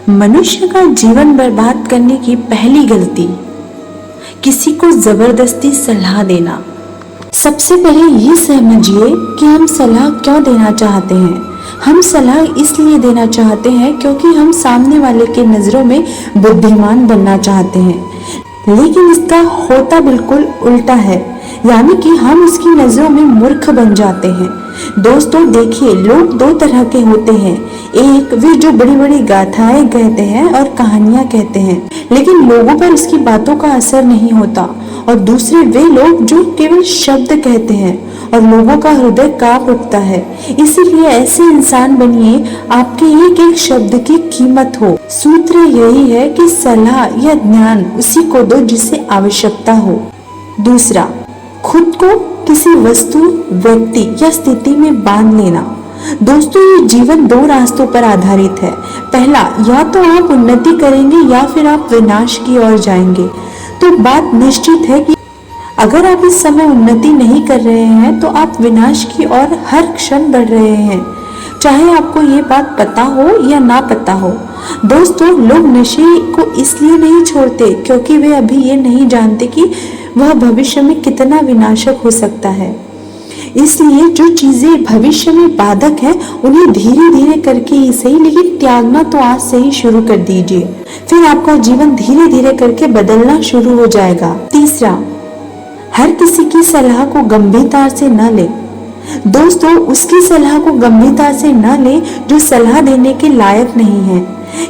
मनुष्य का जीवन बर्बाद करने की पहली गलती किसी को जबरदस्ती सलाह देना। सबसे पहले ये समझिए कि हम सलाह क्यों देना चाहते हैं। हम सलाह इसलिए देना चाहते हैं क्योंकि हम सामने वाले के नजरों में बुद्धिमान बनना चाहते हैं, लेकिन इसका होता बिल्कुल उल्टा है, यानी कि हम उसकी नजरों में मूर्ख बन जाते हैं। दोस्तों देखिए, लोग दो तरह के होते हैं। एक वे जो बड़ी बड़ी गाथाएं कहते हैं और कहानियां कहते हैं, लेकिन लोगों पर उसकी बातों का असर नहीं होता, और दूसरे वे लोग जो केवल शब्द कहते हैं और लोगों का हृदय कांप उठता है। इसीलिए ऐसे इंसान बनिए आपके एक एक शब्द की कीमत हो। सूत्र यही है कि सलाह या ज्ञान उसी को दो जिसे आवश्यकता हो। दूसरा, खुद को किसी वस्तु, व्यक्ति या स्थिति में बांध लेना। दोस्तों, ये जीवन दो रास्तों पर आधारित है। पहला, या तो आप उन्नति करेंगे या फिर आप विनाश की ओर जाएंगे। तो बात निश्चित है कि अगर आप इस समय उन्नति नहीं कर रहे हैं तो आप विनाश की ओर हर क्षण बढ़ रहे हैं, चाहे आपको ये बात पता हो या ना पता हो। दोस्तों, लोग नशे को इसलिए नहीं छोड़ते क्योंकि वे अभी ये नहीं जानते कि वह भविष्य में कितना विनाशक हो सकता है। इसलिए जो चीजें भविष्य में बाधक है उन्हें धीरे धीरे करके ही सही, लेकिन त्यागना तो आज से ही शुरू कर दीजिए, फिर आपका जीवन धीरे धीरे करके बदलना शुरू हो जाएगा। तीसरा, हर किसी की सलाह को गंभीरता से न ले। दोस्तों, उसकी सलाह को गंभीरता से न ले जो सलाह देने के लायक नहीं है।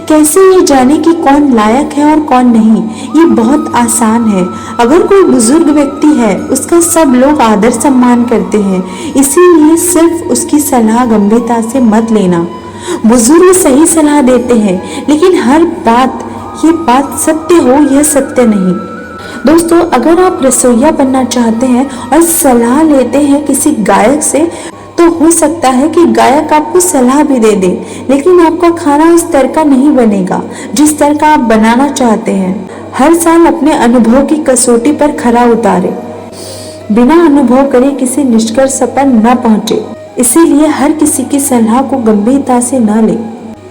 कैसे ये जाने कि कौन लायक है और कौन नहीं? ये बहुत आसान है। अगर कोई बुजुर्ग व्यक्ति है, उसका सब लोग आदर सम्मान करते हैं, इसीलिए सिर्फ उसकी सलाह गंभीरता से मत लेना। बुजुर्ग सही सलाह देते हैं, लेकिन हर बात ये बात सत्य हो यह सत्य नहीं। दोस्तों, अगर आप रसोइया बनना चाहते हैं और सलाह लेते हैं किसी गायक से, तो हो सकता है कि गायक आपको सलाह भी दे दे, लेकिन आपका खाना उस स्तर का नहीं बनेगा जिस स्तर का आप बनाना चाहते हैं। हर साल अपने अनुभव की कसौटी पर खरा उतारे, बिना अनुभव करे किसी निष्कर्ष पर न पहुंचे। इसीलिए हर किसी की सलाह को गंभीरता से न ले।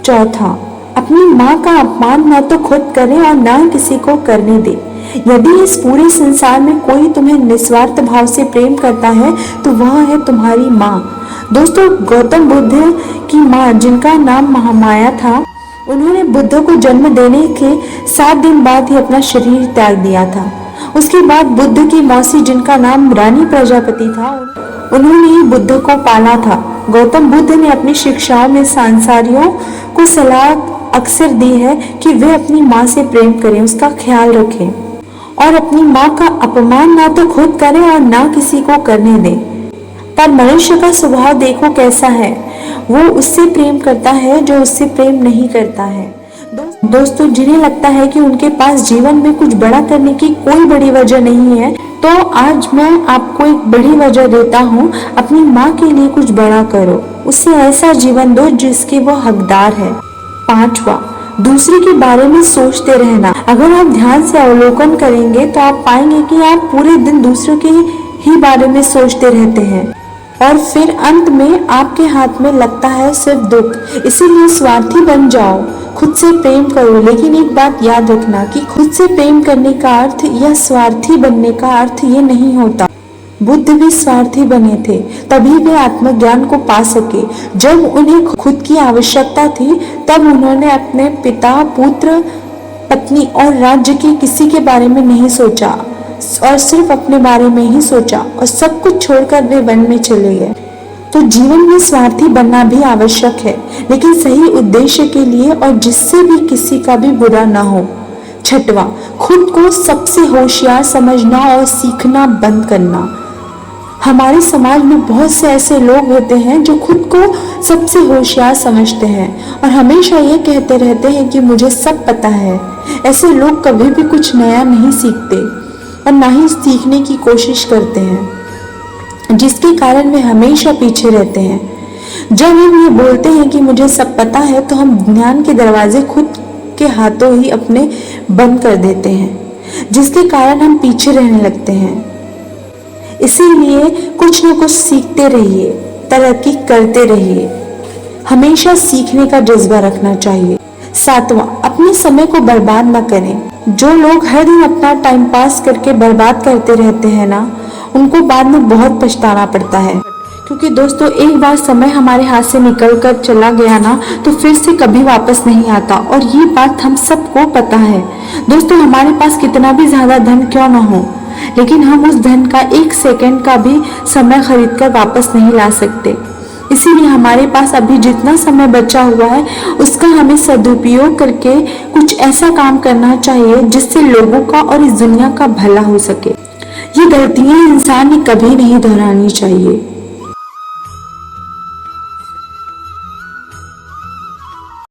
चौथा, अपनी माँ का अपमान न तो खुद करे और न किसी को करने दे। यदि इस पूरे संसार में कोई तुम्हें निस्वार्थ भाव से प्रेम करता है तो वह है तुम्हारी माँ। दोस्तों, गौतम बुद्ध की माँ, जिनका नाम महामाया था, उन्होंने बुद्ध को जन्म देने के 7 दिन बाद ही अपना शरीर त्याग दिया था। उसके बाद बुद्ध की मौसी, जिनका नाम रानी प्रजापति था, उन्होंने ही बुद्ध को पाला था। गौतम बुद्ध ने अपनी शिक्षाओं में सांसारियों को सलाह अक्सर दी है कि वे अपनी माँ से प्रेम करें, उसका ख्याल रखें और अपनी माँ का अपमान ना तो खुद करें और ना किसी को करने दें। पर मनुष्य का स्वभाव देखो कैसा है, वो उससे प्रेम करता है जो उससे प्रेम नहीं करता है। दोस्तों, जिन्हें लगता है कि उनके पास जीवन में कुछ बड़ा करने की कोई बड़ी वजह नहीं है, तो आज मैं आपको एक बड़ी वजह देता हूँ। अपनी माँ के लिए कुछ बड़ा करो, उसे ऐसा जीवन दो जिसके वो हकदार है। 5वां, दूसरे के बारे में सोचते रहना। अगर आप ध्यान से अवलोकन करेंगे तो आप पाएंगे कि आप पूरे दिन दूसरों के ही बारे में सोचते रहते हैं और फिर अंत में आपके हाथ में लगता है सिर्फ दुख। इसीलिए स्वार्थी बन जाओ, खुद से प्रेम करो, लेकिन एक बात याद रखना कि खुद से प्रेम करने का अर्थ या स्वार्थी बनने का अर्थ ये नहीं होता। बुद्ध भी स्वार्थी बने थे, तभी वे आत्मज्ञान को पा सके। जब उन्हें खुद की आवश्यकता थी तब उन्होंने अपने पिता, पुत्र, पत्नी और राज्य के किसी के बारे में नहीं सोचा और सिर्फ अपने बारे में ही सोचा और सब कुछ छोड़कर वे वन में चले गए। तो जीवन में स्वार्थी बनना भी आवश्यक है, लेकिन सही उद्देश्य के लिए और जिससे भी किसी का भी बुरा ना हो। 6वां, खुद को सबसे होशियार समझना और सीखना बंद करना। हमारे समाज में बहुत से ऐसे लोग होते हैं जो खुद को सबसे होशियार समझते हैं और हमेशा ये कहते रहते हैं कि मुझे सब पता है। ऐसे लोग कभी भी कुछ नया नहीं सीखते और ना ही सीखने की कोशिश करते हैं, जिसके कारण वे हमेशा पीछे रहते हैं। जब हम ये बोलते हैं कि मुझे सब पता है, तो हम ज्ञान के दरवाजे खुद के हाथों ही अपने बंद कर देते हैं, जिसके कारण हम पीछे रहने लगते हैं। इसीलिए कुछ न कुछ सीखते रहिए, तरक्की करते रहिए। हमेशा सीखने का जज्बा रखना चाहिए। सातवां, अपने समय को बर्बाद न करें। जो लोग हर दिन अपना टाइम पास करके बर्बाद करते रहते हैं ना, उनको बाद में बहुत पछताना पड़ता है। क्योंकि दोस्तों, एक बार समय हमारे हाथ से निकल कर चला गया ना, तो फिर से कभी वापस नहीं आता, और ये बात हम सबको पता है। दोस्तों, हमारे पास कितना भी ज्यादा धन क्यों ना हो, लेकिन हम उस धन का 1 सेकंड का भी समय खरीद कर वापस नहीं ला सकते। इसीलिए हमारे पास अभी जितना समय बचा हुआ है, उसका हमें सदुपयोग करके कुछ ऐसा काम करना चाहिए जिससे लोगों का और इस दुनिया का भला हो सके। ये गलतियां इंसान ने कभी नहीं दोहरानी चाहिए।